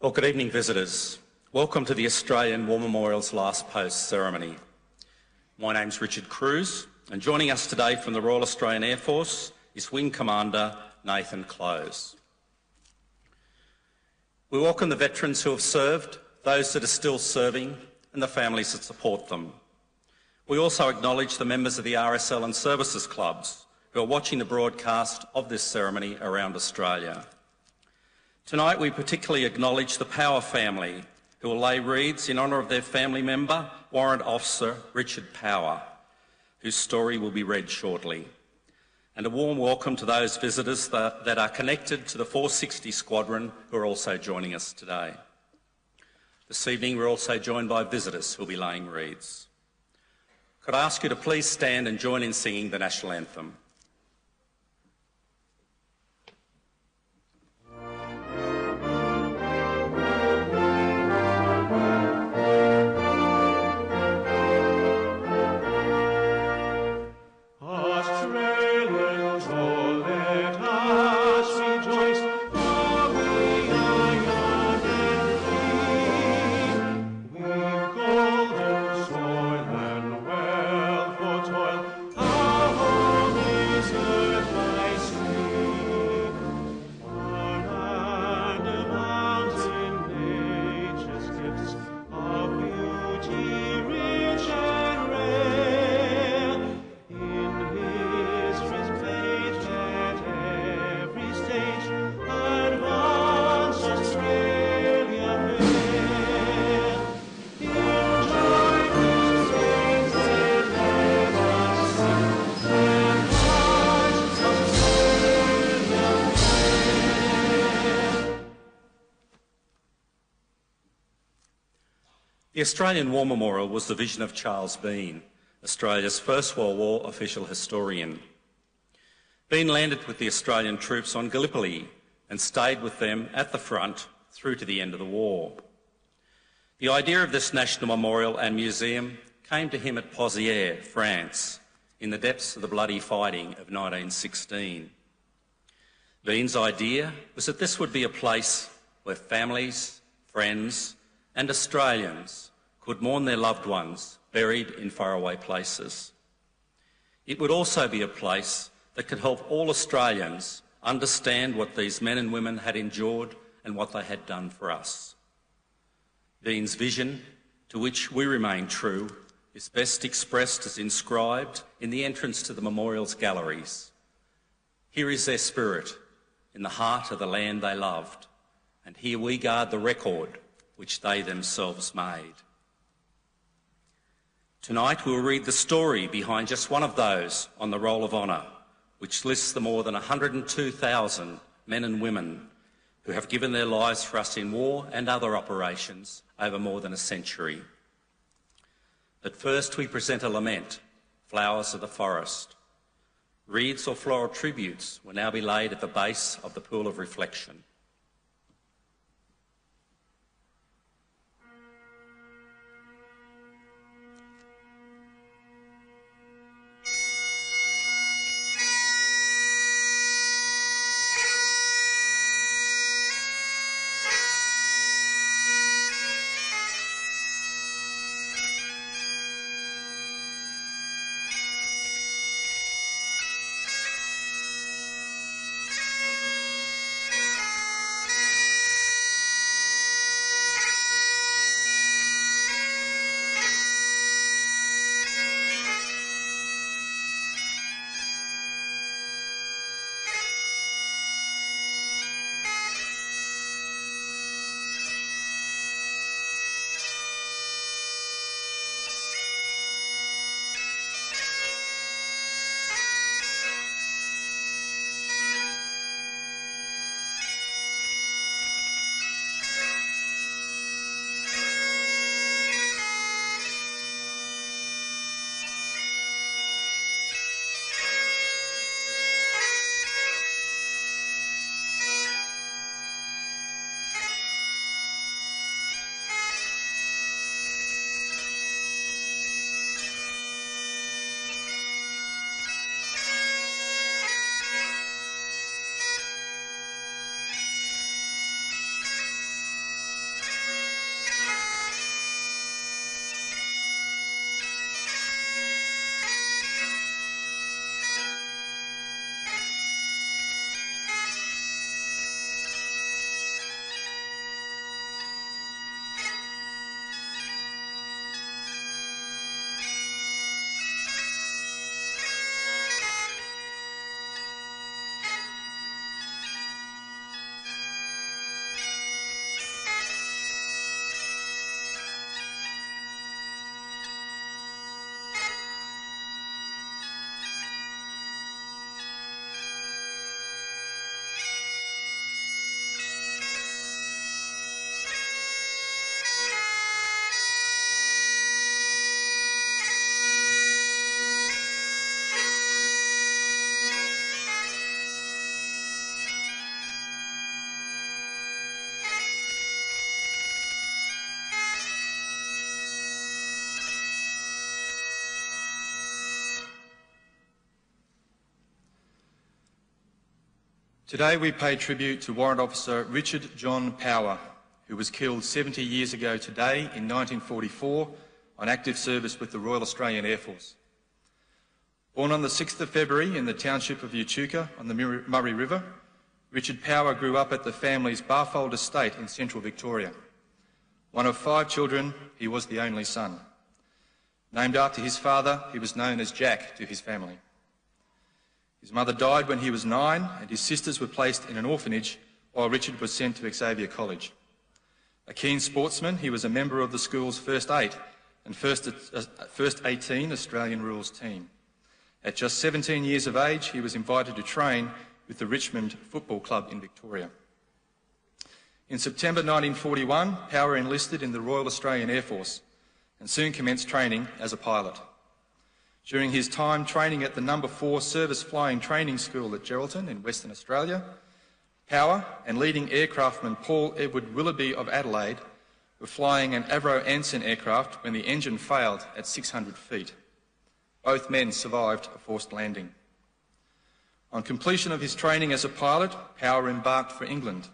Well, good evening, visitors. Welcome to the Australian War Memorial's Last Post ceremony. My name's Richard Cruz, and joining us today from the Royal Australian Air Force is Wing Commander Nathan Close. We welcome the veterans who have served, those that are still serving, and the families that support them. We also acknowledge the members of the RSL and services clubs who are watching the broadcast of this ceremony around Australia. Tonight we particularly acknowledge the Power family who will lay wreaths in honour of their family member, Warrant Officer Richard Power, whose story will be read shortly. And a warm welcome to those visitors that are connected to the 460 Squadron who are also joining us today. This evening we're also joined by visitors who will be laying wreaths. Could I ask you to please stand and join in singing the National Anthem? The Australian War Memorial was the vision of Charles Bean, Australia's First World War official historian. Bean landed with the Australian troops on Gallipoli and stayed with them at the front through to the end of the war. The idea of this national memorial and museum came to him at Pozières, France, in the depths of the bloody fighting of 1916. Bean's idea was that this would be a place where families, friends, and Australians could mourn their loved ones buried in faraway places. It would also be a place that could help all Australians understand what these men and women had endured and what they had done for us. Bean's vision, to which we remain true, is best expressed as inscribed in the entrance to the memorial's galleries. Here is their spirit, in the heart of the land they loved, and here we guard the record which they themselves made. Tonight we'll read the story behind just one of those on the Roll of Honour, which lists the more than 102,000 men and women who have given their lives for us in war and other operations over more than a century. But first we present a lament, Flowers of the Forest. Wreaths or floral tributes will now be laid at the base of the Pool of Reflection. Today we pay tribute to Warrant Officer Richard John Power, who was killed 70 years ago today in 1944 on active service with the Royal Australian Air Force. Born on the 6th of February in the township of Echuca on the Murray River, Richard Power grew up at the family's Barfold estate in central Victoria. One of 5 children, he was the only son. Named after his father, he was known as Jack to his family. His mother died when he was 9 and his sisters were placed in an orphanage while Richard was sent to Xavier College. A keen sportsman, he was a member of the school's first 8 and first 18 Australian rules team. At just 17 years of age, he was invited to train with the Richmond Football Club in Victoria. In September 1941, Power enlisted in the Royal Australian Air Force and soon commenced training as a pilot. During his time training at the No. 4 Service Flying Training School at Geraldton in Western Australia, Power and leading aircraftman Paul Edward Willoughby of Adelaide were flying an Avro Anson aircraft when the engine failed at 600 feet. Both men survived a forced landing. On completion of his training as a pilot, Power embarked for England.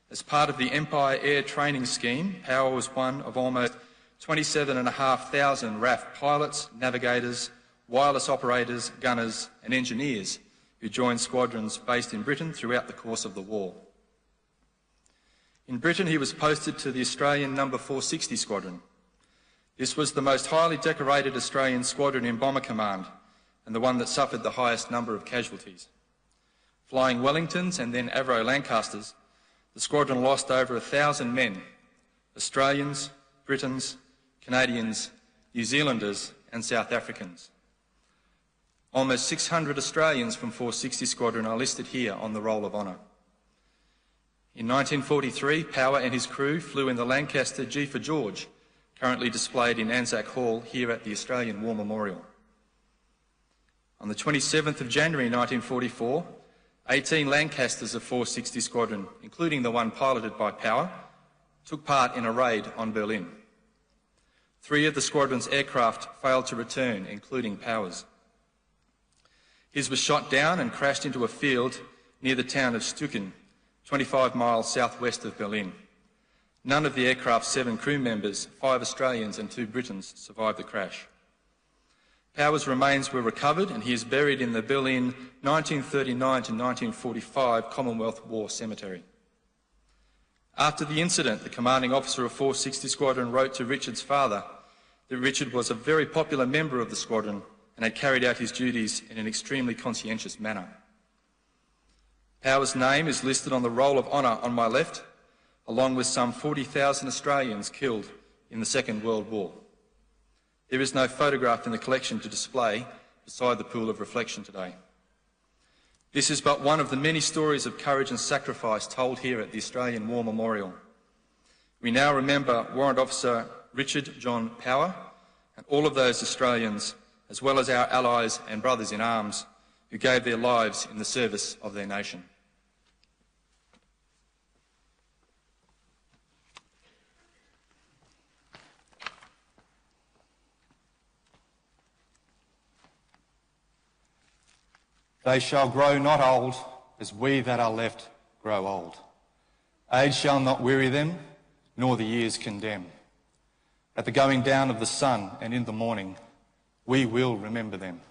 As part of the Empire Air Training Scheme, Power was one of almost 27,500 RAF pilots, navigators, wireless operators, gunners and engineers who joined squadrons based in Britain throughout the course of the war. In Britain, he was posted to the Australian No. 460 Squadron. This was the most highly decorated Australian squadron in Bomber Command and the one that suffered the highest number of casualties. Flying Wellingtons and then Avro Lancasters, the squadron lost over 1,000 men, Australians, Britons, Canadians, New Zealanders and South Africans. Almost 600 Australians from 460 Squadron are listed here on the Roll of Honour. In 1943, Power and his crew flew in the Lancaster G for George, currently displayed in Anzac Hall here at the Australian War Memorial. On the 27th of January 1944, 18 Lancasters of 460 Squadron, including the one piloted by Power, took part in a raid on Berlin. 3 of the squadron's aircraft failed to return, including Power's. His was shot down and crashed into a field near the town of Stücken, 25 miles southwest of Berlin. None of the aircraft's 7 crew members, 5 Australians and 2 Britons, survived the crash. Power's remains were recovered and he is buried in the Berlin 1939 to 1945 Commonwealth War Cemetery. After the incident, the commanding officer of 460 Squadron wrote to Richard's father that Richard was a very popular member of the squadron and had carried out his duties in an extremely conscientious manner. Power's name is listed on the Roll of Honour on my left, along with some 40,000 Australians killed in the Second World War. There is no photograph in the collection to display beside the pool of reflection today. This is but one of the many stories of courage and sacrifice told here at the Australian War Memorial. We now remember Warrant Officer Richard John Power and all of those Australians, as well as our allies and brothers in arms who gave their lives in the service of their nation. They shall grow not old, as we that are left grow old. Age shall not weary them, nor the years condemn. At the going down of the sun and in the morning, we will remember them.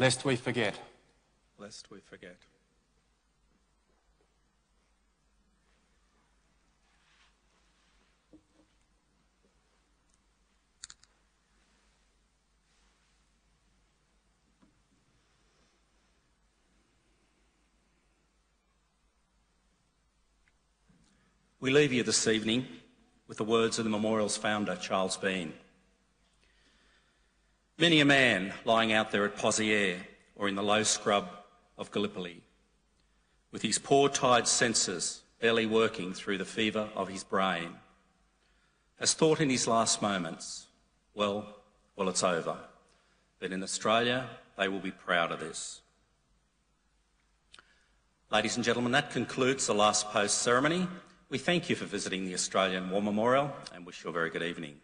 lest we forget. Lest we forget. We leave you this evening with the words of the memorial's founder, Charles Bean. Many a man lying out there at Pozières or in the low scrub of Gallipoli, with his poor tired senses barely working through the fever of his brain, has thought in his last moments, well, it's over. But in Australia, they will be proud of this. Ladies and gentlemen, that concludes the last post ceremony. We thank you for visiting the Australian War Memorial and wish you a very good evening.